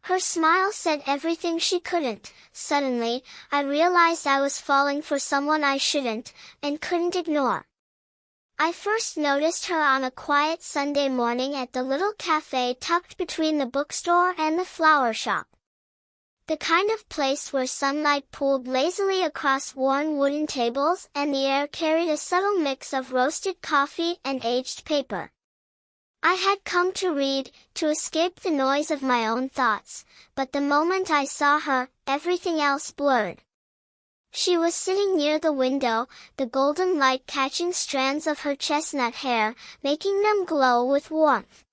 Her smile said everything she couldn't. Suddenly, I realized I was falling for someone I shouldn't, and couldn't ignore. I first noticed her on a quiet Sunday morning at the little cafe tucked between the bookstore and the flower shop. The kind of place where sunlight pooled lazily across worn wooden tables and the air carried a subtle mix of roasted coffee and aged paper. I had come to read, to escape the noise of my own thoughts, but the moment I saw her, everything else blurred. She was sitting near the window, the golden light catching strands of her chestnut hair, making them glow with warmth.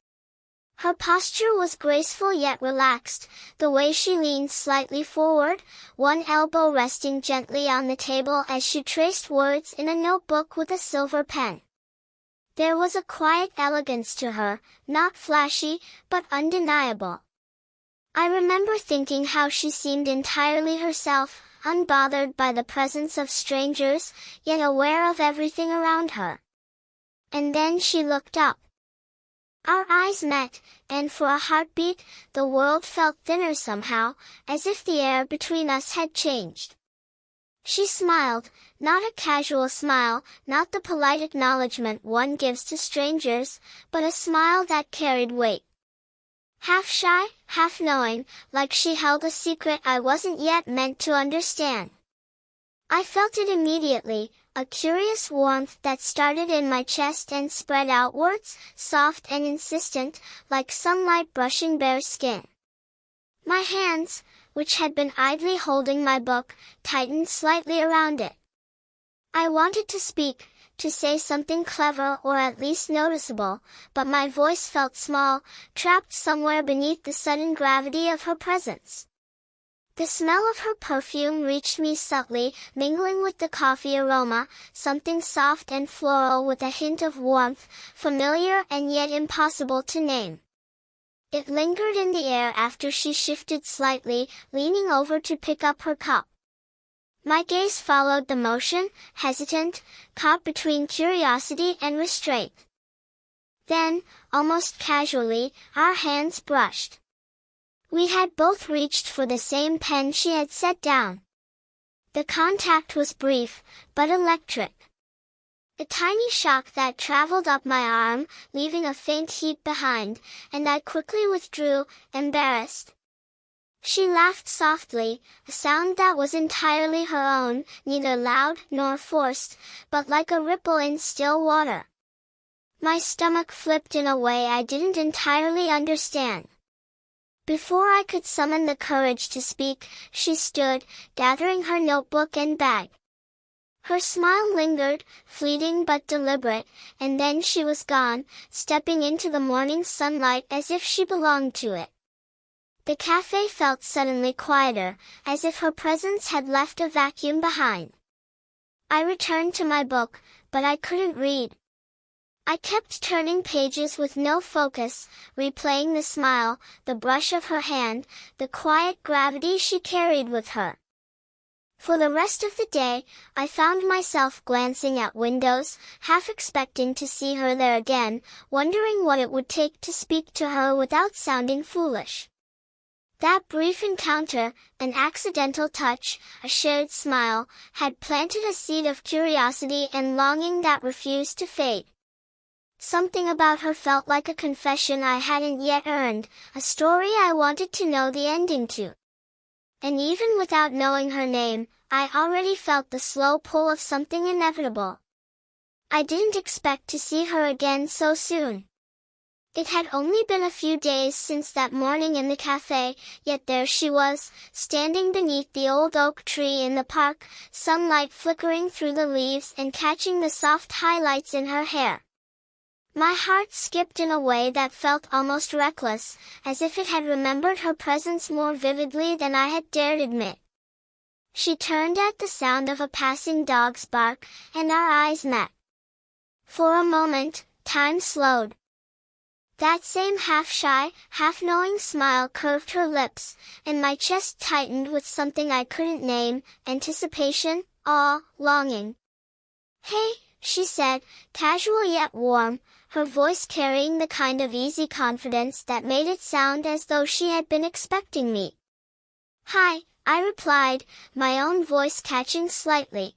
Her posture was graceful yet relaxed, the way she leaned slightly forward, one elbow resting gently on the table as she traced words in a notebook with a silver pen. There was a quiet elegance to her, not flashy, but undeniable. I remember thinking how she seemed entirely herself, unbothered by the presence of strangers, yet aware of everything around her. And then she looked up. Our eyes met, and for a heartbeat, the world felt thinner somehow, as if the air between us had changed. She smiled, not a casual smile, not the polite acknowledgement one gives to strangers, but a smile that carried weight. Half shy, half knowing, like she held a secret I wasn't yet meant to understand. I felt it immediately, a curious warmth that started in my chest and spread outwards, soft and insistent, like sunlight brushing bare skin. My hands, which had been idly holding my book, tightened slightly around it. I wanted to speak, to say something clever or at least noticeable, but my voice felt small, trapped somewhere beneath the sudden gravity of her presence. The smell of her perfume reached me subtly, mingling with the coffee aroma, something soft and floral with a hint of warmth, familiar and yet impossible to name. It lingered in the air after she shifted slightly, leaning over to pick up her cup. My gaze followed the motion, hesitant, caught between curiosity and restraint. Then, almost casually, our hands brushed. We had both reached for the same pen she had set down. The contact was brief, but electric. A tiny shock that traveled up my arm, leaving a faint heat behind, and I quickly withdrew, embarrassed. She laughed softly, a sound that was entirely her own, neither loud nor forced, but like a ripple in still water. My stomach flipped in a way I didn't entirely understand. Before I could summon the courage to speak, she stood, gathering her notebook and bag. Her smile lingered, fleeting but deliberate, and then she was gone, stepping into the morning sunlight as if she belonged to it. The cafe felt suddenly quieter, as if her presence had left a vacuum behind. I returned to my book, but I couldn't read. I kept turning pages with no focus, replaying the smile, the brush of her hand, the quiet gravity she carried with her. For the rest of the day, I found myself glancing at windows, half expecting to see her there again, wondering what it would take to speak to her without sounding foolish. That brief encounter, an accidental touch, a shared smile, had planted a seed of curiosity and longing that refused to fade. Something about her felt like a confession I hadn't yet earned, a story I wanted to know the ending to. And even without knowing her name, I already felt the slow pull of something inevitable. I didn't expect to see her again so soon. It had only been a few days since that morning in the cafe, yet there she was, standing beneath the old oak tree in the park, sunlight flickering through the leaves and catching the soft highlights in her hair. My heart skipped in a way that felt almost reckless, as if it had remembered her presence more vividly than I had dared admit. She turned at the sound of a passing dog's bark, and our eyes met. For a moment, time slowed. That same half-shy, half-knowing smile curved her lips, and my chest tightened with something I couldn't name, anticipation, awe, longing. "Hey," she said, casual yet warm, her voice carrying the kind of easy confidence that made it sound as though she had been expecting me. "Hi," I replied, my own voice catching slightly.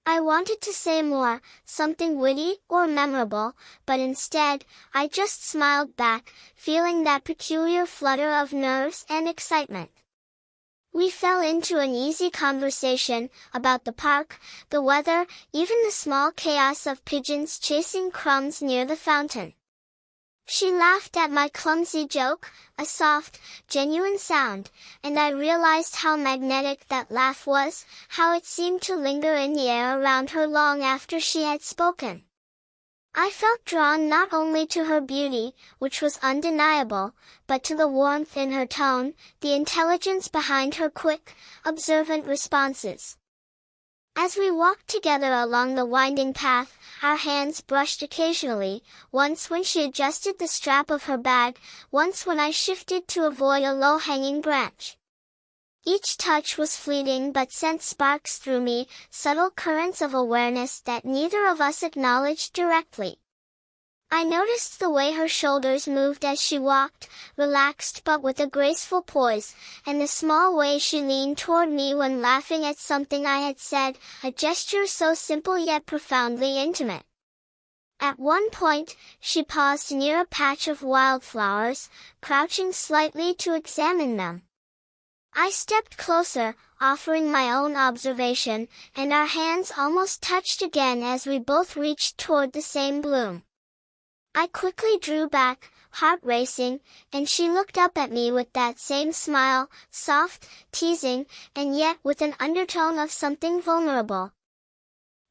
I wanted to say more, something witty or memorable, but instead, I just smiled back, feeling that peculiar flutter of nerves and excitement. We fell into an easy conversation about the park, the weather, even the small chaos of pigeons chasing crumbs near the fountain. She laughed at my clumsy joke, a soft, genuine sound, and I realized how magnetic that laugh was, how it seemed to linger in the air around her long after she had spoken. I felt drawn not only to her beauty, which was undeniable, but to the warmth in her tone, the intelligence behind her quick, observant responses. As we walked together along the winding path, our hands brushed occasionally, once when she adjusted the strap of her bag, once when I shifted to avoid a low-hanging branch. Each touch was fleeting but sent sparks through me, subtle currents of awareness that neither of us acknowledged directly. I noticed the way her shoulders moved as she walked, relaxed but with a graceful poise, and the small way she leaned toward me when laughing at something I had said, a gesture so simple yet profoundly intimate. At one point, she paused near a patch of wildflowers, crouching slightly to examine them. I stepped closer, offering my own observation, and our hands almost touched again as we both reached toward the same bloom. I quickly drew back, heart racing, and she looked up at me with that same smile, soft, teasing, and yet with an undertone of something vulnerable.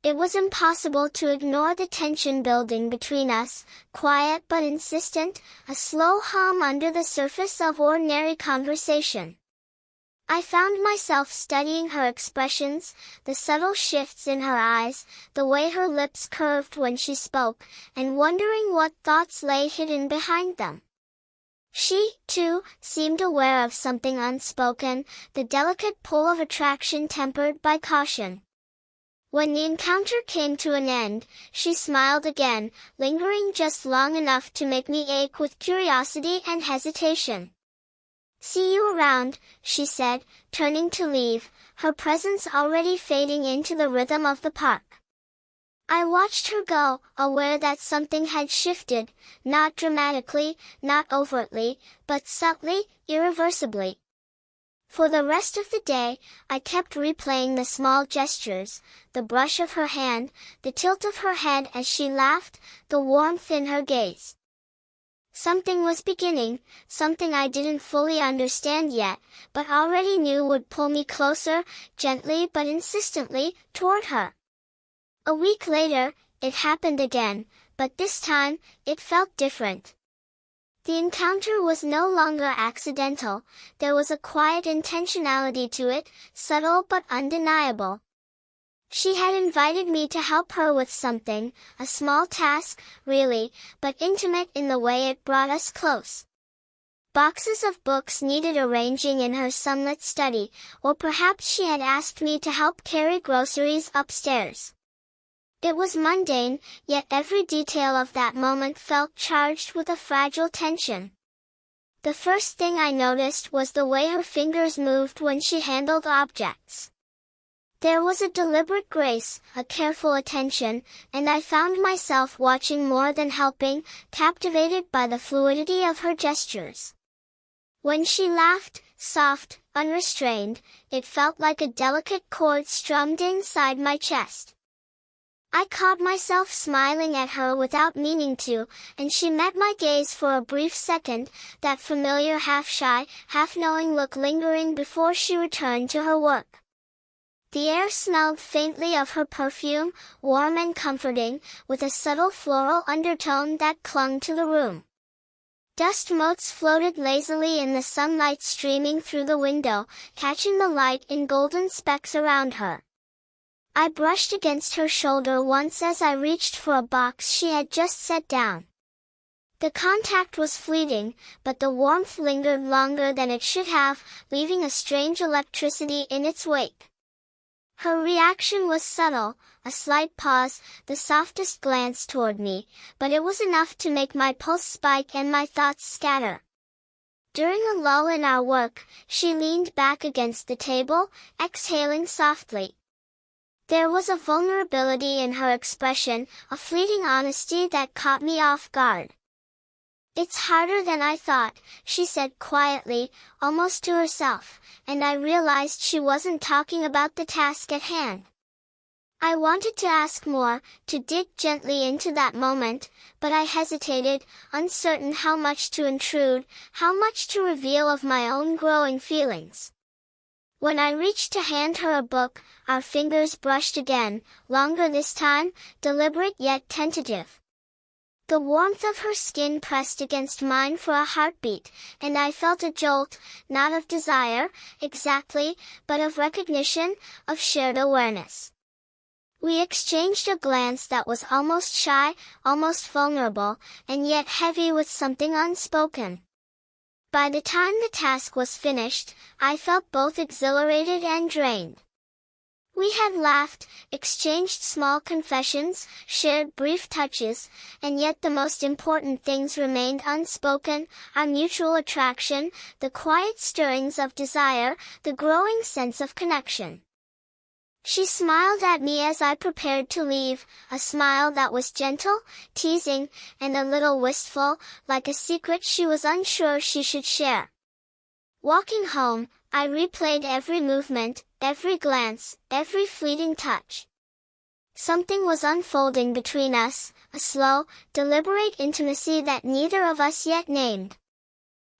It was impossible to ignore the tension building between us, quiet but insistent, a slow hum under the surface of ordinary conversation. I found myself studying her expressions, the subtle shifts in her eyes, the way her lips curved when she spoke, and wondering what thoughts lay hidden behind them. She, too, seemed aware of something unspoken, the delicate pull of attraction tempered by caution. When the encounter came to an end, she smiled again, lingering just long enough to make me ache with curiosity and hesitation. "See you around," she said, turning to leave, her presence already fading into the rhythm of the park. I watched her go, aware that something had shifted, not dramatically, not overtly, but subtly, irreversibly. For the rest of the day, I kept replaying the small gestures, the brush of her hand, the tilt of her head as she laughed, the warmth in her gaze. Something was beginning, something I didn't fully understand yet, but already knew would pull me closer, gently but insistently, toward her. A week later, it happened again, but this time, it felt different. The encounter was no longer accidental, there was a quiet intentionality to it, subtle but undeniable. She had invited me to help her with something, a small task, really, but intimate in the way it brought us close. Boxes of books needed arranging in her sunlit study, or perhaps she had asked me to help carry groceries upstairs. It was mundane, yet every detail of that moment felt charged with a fragile tension. The first thing I noticed was the way her fingers moved when she handled objects. There was a deliberate grace, a careful attention, and I found myself watching more than helping, captivated by the fluidity of her gestures. When she laughed, soft, unrestrained, it felt like a delicate chord strummed inside my chest. I caught myself smiling at her without meaning to, and she met my gaze for a brief second, that familiar half-shy, half-knowing look lingering before she returned to her work. The air smelled faintly of her perfume, warm and comforting, with a subtle floral undertone that clung to the room. Dust motes floated lazily in the sunlight streaming through the window, catching the light in golden specks around her. I brushed against her shoulder once as I reached for a box she had just set down. The contact was fleeting, but the warmth lingered longer than it should have, leaving a strange electricity in its wake. Her reaction was subtle, a slight pause, the softest glance toward me, but it was enough to make my pulse spike and my thoughts scatter. During a lull in our work, she leaned back against the table, exhaling softly. There was a vulnerability in her expression, a fleeting honesty that caught me off guard. "It's harder than I thought," she said quietly, almost to herself, and I realized she wasn't talking about the task at hand. I wanted to ask more, to dig gently into that moment, but I hesitated, uncertain how much to intrude, how much to reveal of my own growing feelings. When I reached to hand her a book, our fingers brushed again, longer this time, deliberate yet tentative. The warmth of her skin pressed against mine for a heartbeat, and I felt a jolt, not of desire, exactly, but of recognition, of shared awareness. We exchanged a glance that was almost shy, almost vulnerable, and yet heavy with something unspoken. By the time the task was finished, I felt both exhilarated and drained. We had laughed, exchanged small confessions, shared brief touches, and yet the most important things remained unspoken, our mutual attraction, the quiet stirrings of desire, the growing sense of connection. She smiled at me as I prepared to leave, a smile that was gentle, teasing, and a little wistful, like a secret she was unsure she should share. Walking home, I replayed every movement, every glance, every fleeting touch. Something was unfolding between us, a slow, deliberate intimacy that neither of us yet named.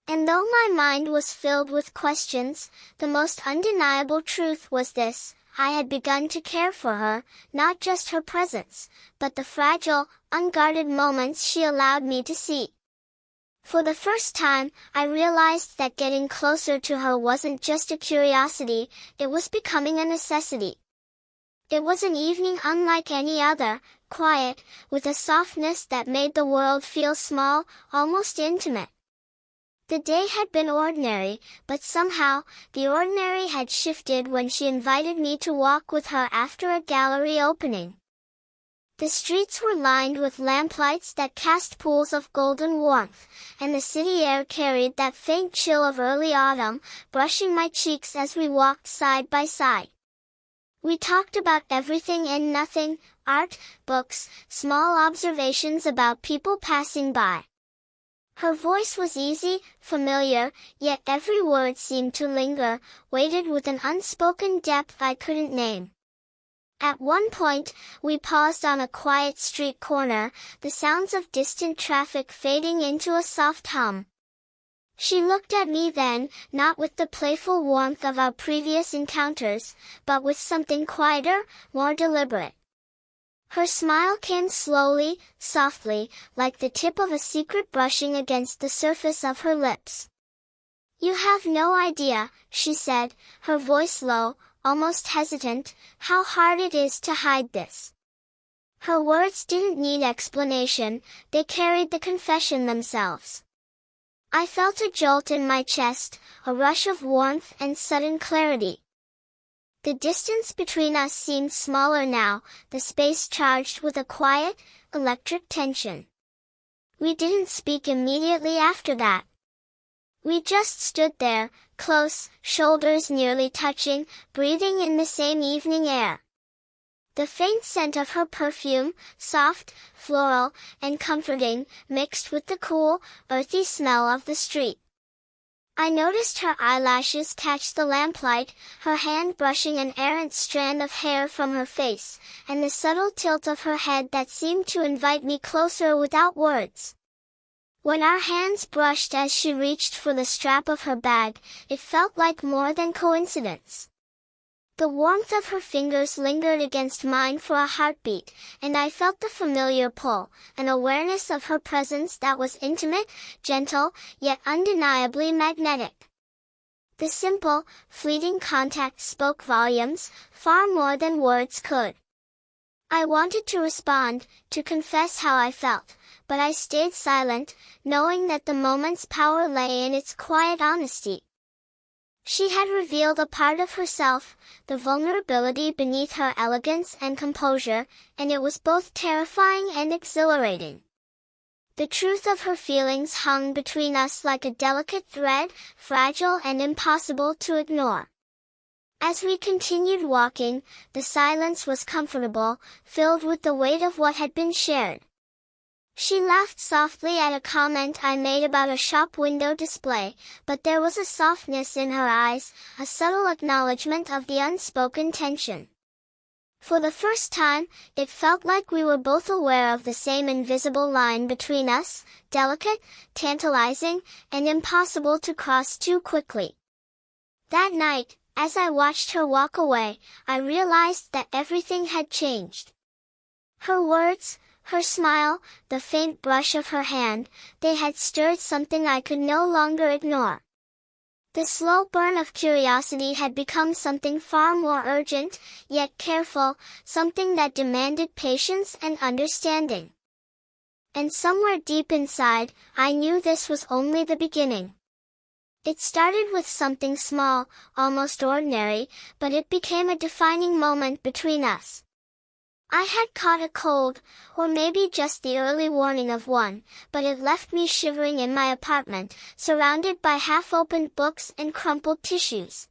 And though my mind was filled with questions, the most undeniable truth was this: I had begun to care for her, not just her presence, but the fragile, unguarded moments she allowed me to see. For the first time, I realized that getting closer to her wasn't just a curiosity, it was becoming a necessity. It was an evening unlike any other, quiet, with a softness that made the world feel small, almost intimate. The day had been ordinary, but somehow, the ordinary had shifted when she invited me to walk with her after a gallery opening. The streets were lined with lamplights that cast pools of golden warmth, and the city air carried that faint chill of early autumn, brushing my cheeks as we walked side by side. We talked about everything and nothing, art, books, small observations about people passing by. Her voice was easy, familiar, yet every word seemed to linger, weighted with an unspoken depth I couldn't name. At one point, we paused on a quiet street corner, the sounds of distant traffic fading into a soft hum. She looked at me then, not with the playful warmth of our previous encounters, but with something quieter, more deliberate. Her smile came slowly, softly, like the tip of a secret brushing against the surface of her lips. "You have no idea," she said, her voice low, almost hesitant, "how hard it is to hide this." Her words didn't need explanation, they carried the confession themselves. I felt a jolt in my chest, a rush of warmth and sudden clarity. The distance between us seemed smaller now, the space charged with a quiet, electric tension. We didn't speak immediately after that. We just stood there, close, shoulders nearly touching, breathing in the same evening air. The faint scent of her perfume, soft, floral, and comforting, mixed with the cool, earthy smell of the street. I noticed her eyelashes catch the lamplight, her hand brushing an errant strand of hair from her face, and the subtle tilt of her head that seemed to invite me closer without words. When our hands brushed as she reached for the strap of her bag, it felt like more than coincidence. The warmth of her fingers lingered against mine for a heartbeat, and I felt the familiar pull, an awareness of her presence that was intimate, gentle, yet undeniably magnetic. The simple, fleeting contact spoke volumes, far more than words could. I wanted to respond, to confess how I felt, but I stayed silent, knowing that the moment's power lay in its quiet honesty. She had revealed a part of herself, the vulnerability beneath her elegance and composure, and it was both terrifying and exhilarating. The truth of her feelings hung between us like a delicate thread, fragile and impossible to ignore. As we continued walking, the silence was comfortable, filled with the weight of what had been shared. She laughed softly at a comment I made about a shop window display, but there was a softness in her eyes, a subtle acknowledgement of the unspoken tension. For the first time, it felt like we were both aware of the same invisible line between us, delicate, tantalizing, and impossible to cross too quickly. That night, as I watched her walk away, I realized that everything had changed. Her words, her smile, the faint brush of her hand, they had stirred something I could no longer ignore. The slow burn of curiosity had become something far more urgent, yet careful, something that demanded patience and understanding. And somewhere deep inside, I knew this was only the beginning. It started with something small, almost ordinary, but it became a defining moment between us. I had caught a cold, or maybe just the early warning of one, but it left me shivering in my apartment, surrounded by half-opened books and crumpled tissues.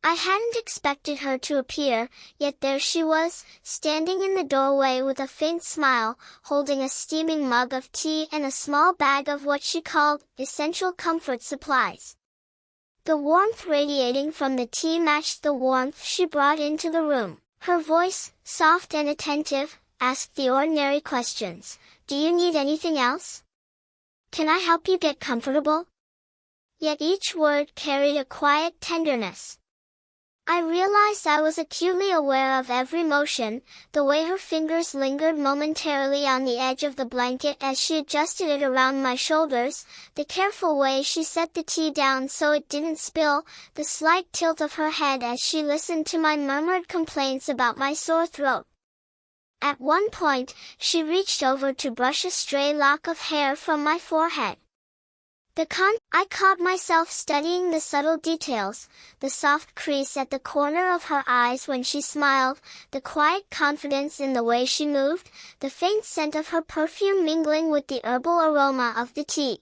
I hadn't expected her to appear, yet there she was, standing in the doorway with a faint smile, holding a steaming mug of tea and a small bag of what she called essential comfort supplies. The warmth radiating from the tea matched the warmth she brought into the room. Her voice, soft and attentive, asked the ordinary questions. Do you need anything else? Can I help you get comfortable? Yet each word carried a quiet tenderness. I realized I was acutely aware of every motion, the way her fingers lingered momentarily on the edge of the blanket as she adjusted it around my shoulders, the careful way she set the tea down so it didn't spill, the slight tilt of her head as she listened to my murmured complaints about my sore throat. At one point, she reached over to brush a stray lock of hair from my forehead. I caught myself studying the subtle details, the soft crease at the corner of her eyes when she smiled, the quiet confidence in the way she moved, the faint scent of her perfume mingling with the herbal aroma of the tea.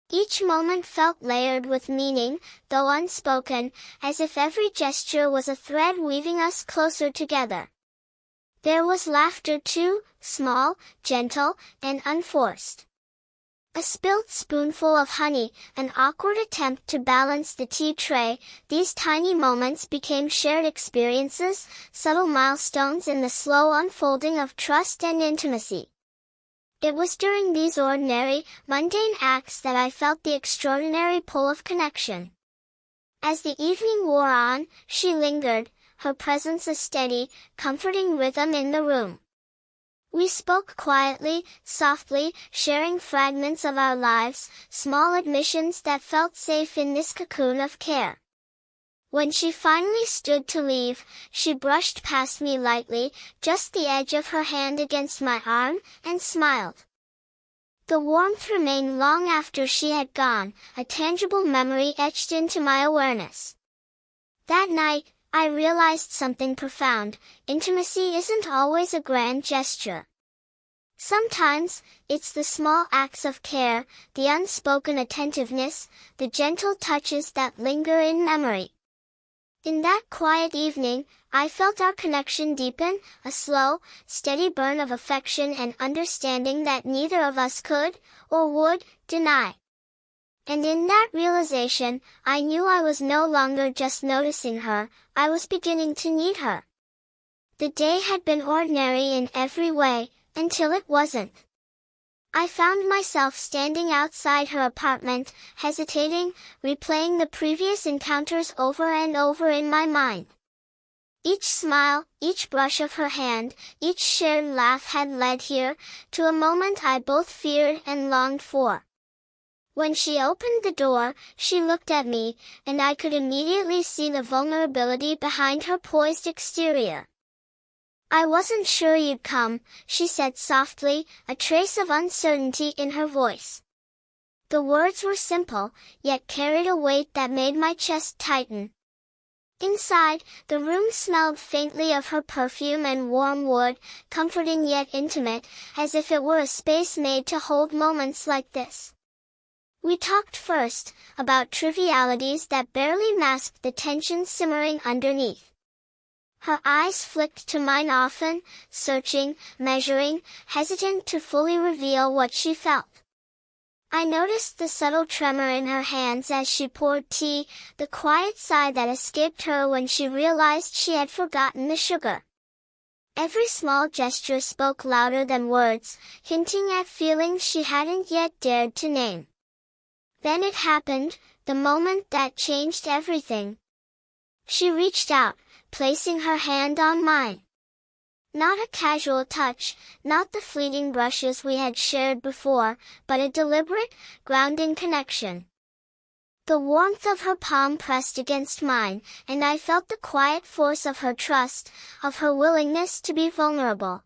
Each moment felt layered with meaning, though unspoken, as if every gesture was a thread weaving us closer together. There was laughter too, small, gentle, and unforced. A spilled spoonful of honey, an awkward attempt to balance the tea tray, these tiny moments became shared experiences, subtle milestones in the slow unfolding of trust and intimacy. It was during these ordinary, mundane acts that I felt the extraordinary pull of connection. As the evening wore on, she lingered, her presence a steady, comforting rhythm in the room. We spoke quietly, softly, sharing fragments of our lives, small admissions that felt safe in this cocoon of care. When she finally stood to leave, she brushed past me lightly, just the edge of her hand against my arm, and smiled. The warmth remained long after she had gone, a tangible memory etched into my awareness. That night, I realized something profound. Intimacy isn't always a grand gesture. Sometimes, it's the small acts of care, the unspoken attentiveness, the gentle touches that linger in memory. In that quiet evening, I felt our connection deepen, a slow, steady burn of affection and understanding that neither of us could, or would, deny. And in that realization, I knew I was no longer just noticing her, I was beginning to need her. The day had been ordinary in every way, until it wasn't. I found myself standing outside her apartment, hesitating, replaying the previous encounters over and over in my mind. Each smile, each brush of her hand, each shared laugh had led here, to a moment I both feared and longed for. When she opened the door, she looked at me, and I could immediately see the vulnerability behind her poised exterior. I wasn't sure you'd come, she said softly, a trace of uncertainty in her voice. The words were simple, yet carried a weight that made my chest tighten. Inside, the room smelled faintly of her perfume and warm wood, comforting yet intimate, as if it were a space made to hold moments like this. We talked first, about trivialities that barely masked the tension simmering underneath. Her eyes flicked to mine often, searching, measuring, hesitant to fully reveal what she felt. I noticed the subtle tremor in her hands as she poured tea, the quiet sigh that escaped her when she realized she had forgotten the sugar. Every small gesture spoke louder than words, hinting at feelings she hadn't yet dared to name. Then it happened, the moment that changed everything. She reached out, placing her hand on mine. Not a casual touch, not the fleeting brushes we had shared before, but a deliberate, grounding connection. The warmth of her palm pressed against mine, and I felt the quiet force of her trust, of her willingness to be vulnerable.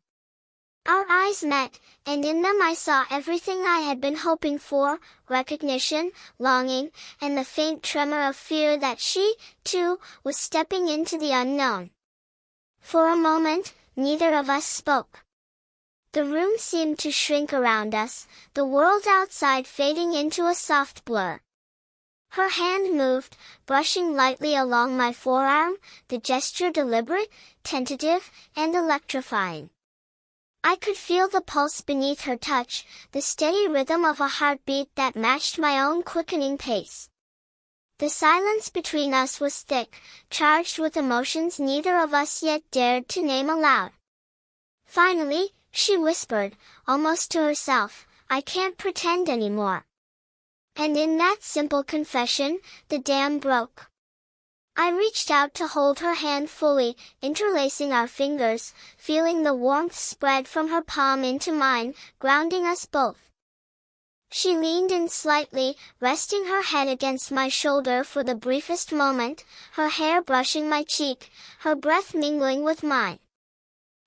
Our eyes met, and in them I saw everything I had been hoping for, recognition, longing, and the faint tremor of fear that she, too, was stepping into the unknown. For a moment, neither of us spoke. The room seemed to shrink around us, the world outside fading into a soft blur. Her hand moved, brushing lightly along my forearm, the gesture deliberate, tentative, and electrifying. I could feel the pulse beneath her touch, the steady rhythm of a heartbeat that matched my own quickening pace. The silence between us was thick, charged with emotions neither of us yet dared to name aloud. Finally, she whispered, almost to herself, "I can't pretend anymore." And in that simple confession, the dam broke. I reached out to hold her hand fully, interlacing our fingers, feeling the warmth spread from her palm into mine, grounding us both. She leaned in slightly, resting her head against my shoulder for the briefest moment, her hair brushing my cheek, her breath mingling with mine.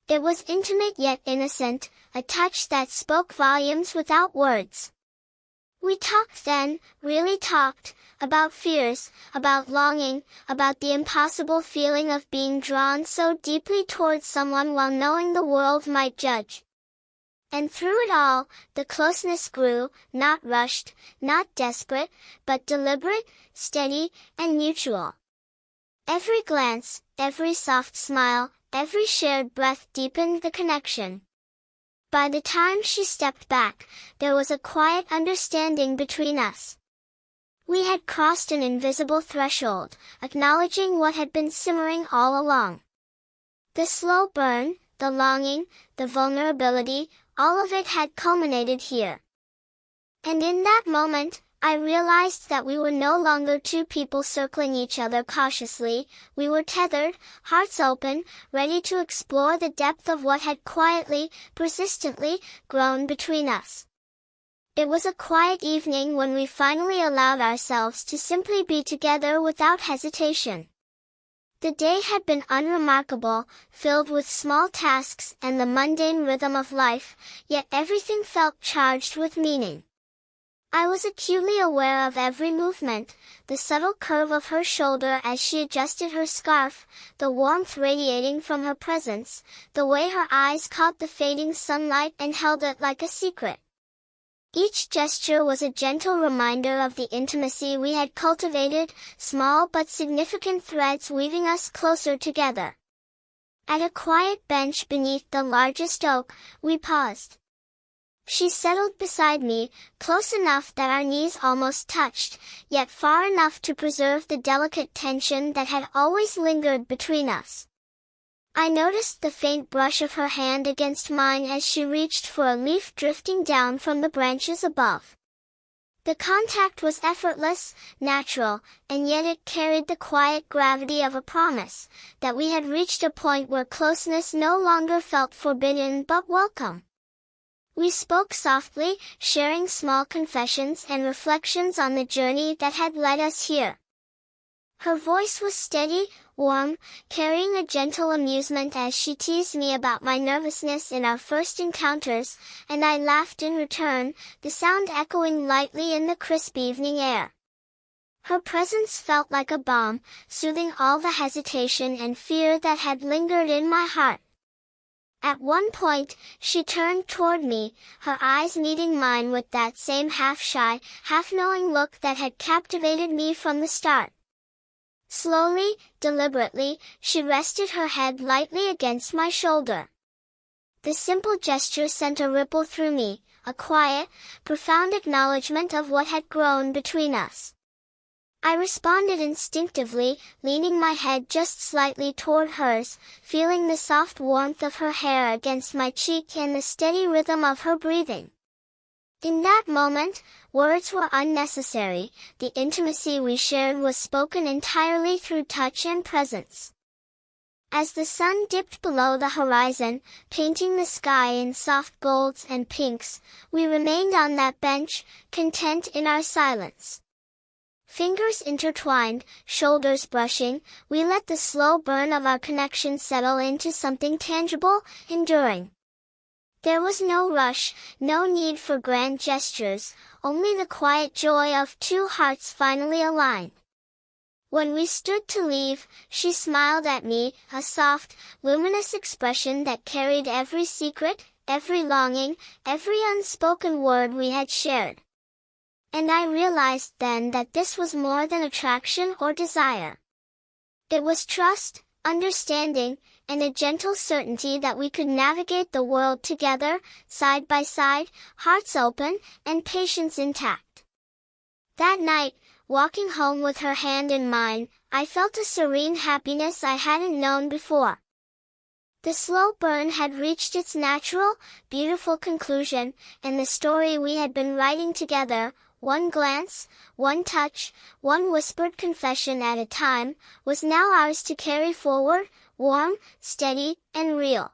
It was intimate yet innocent, a touch that spoke volumes without words. We talked then, really talked, about fears, about longing, about the impossible feeling of being drawn so deeply towards someone while knowing the world might judge. And through it all, the closeness grew, not rushed, not desperate, but deliberate, steady, and mutual. Every glance, every soft smile, every shared breath deepened the connection. By the time she stepped back, there was a quiet understanding between us. We had crossed an invisible threshold, acknowledging what had been simmering all along. The slow burn, the longing, the vulnerability, all of it had culminated here. And in that moment, I realized that we were no longer two people circling each other cautiously, we were tethered, hearts open, ready to explore the depth of what had quietly, persistently, grown between us. It was a quiet evening when we finally allowed ourselves to simply be together without hesitation. The day had been unremarkable, filled with small tasks and the mundane rhythm of life, yet everything felt charged with meaning. I was acutely aware of every movement, the subtle curve of her shoulder as she adjusted her scarf, the warmth radiating from her presence, the way her eyes caught the fading sunlight and held it like a secret. Each gesture was a gentle reminder of the intimacy we had cultivated, small but significant threads weaving us closer together. At a quiet bench beneath the largest oak, we paused. She settled beside me, close enough that our knees almost touched, yet far enough to preserve the delicate tension that had always lingered between us. I noticed the faint brush of her hand against mine as she reached for a leaf drifting down from the branches above. The contact was effortless, natural, and yet it carried the quiet gravity of a promise, that we had reached a point where closeness no longer felt forbidden but welcome. We spoke softly, sharing small confessions and reflections on the journey that had led us here. Her voice was steady, warm, carrying a gentle amusement as she teased me about my nervousness in our first encounters, and I laughed in return, the sound echoing lightly in the crisp evening air. Her presence felt like a balm, soothing all the hesitation and fear that had lingered in my heart. At one point, she turned toward me, her eyes meeting mine with that same half-shy, half-knowing look that had captivated me from the start. Slowly, deliberately, she rested her head lightly against my shoulder. The simple gesture sent a ripple through me, a quiet, profound acknowledgement of what had grown between us. I responded instinctively, leaning my head just slightly toward hers, feeling the soft warmth of her hair against my cheek and the steady rhythm of her breathing. In that moment, words were unnecessary, the intimacy we shared was spoken entirely through touch and presence. As the sun dipped below the horizon, painting the sky in soft golds and pinks, we remained on that bench, content in our silence. Fingers intertwined, shoulders brushing, we let the slow burn of our connection settle into something tangible, enduring. There was no rush, no need for grand gestures, only the quiet joy of two hearts finally aligned. When we stood to leave, she smiled at me, a soft, luminous expression that carried every secret, every longing, every unspoken word we had shared. And I realized then that this was more than attraction or desire. It was trust, understanding, and a gentle certainty that we could navigate the world together, side by side, hearts open, and patience intact. That night, walking home with her hand in mine, I felt a serene happiness I hadn't known before. The slow burn had reached its natural, beautiful conclusion, and the story we had been writing together, one glance, one touch, one whispered confession at a time, was now ours to carry forward, warm, steady, and real.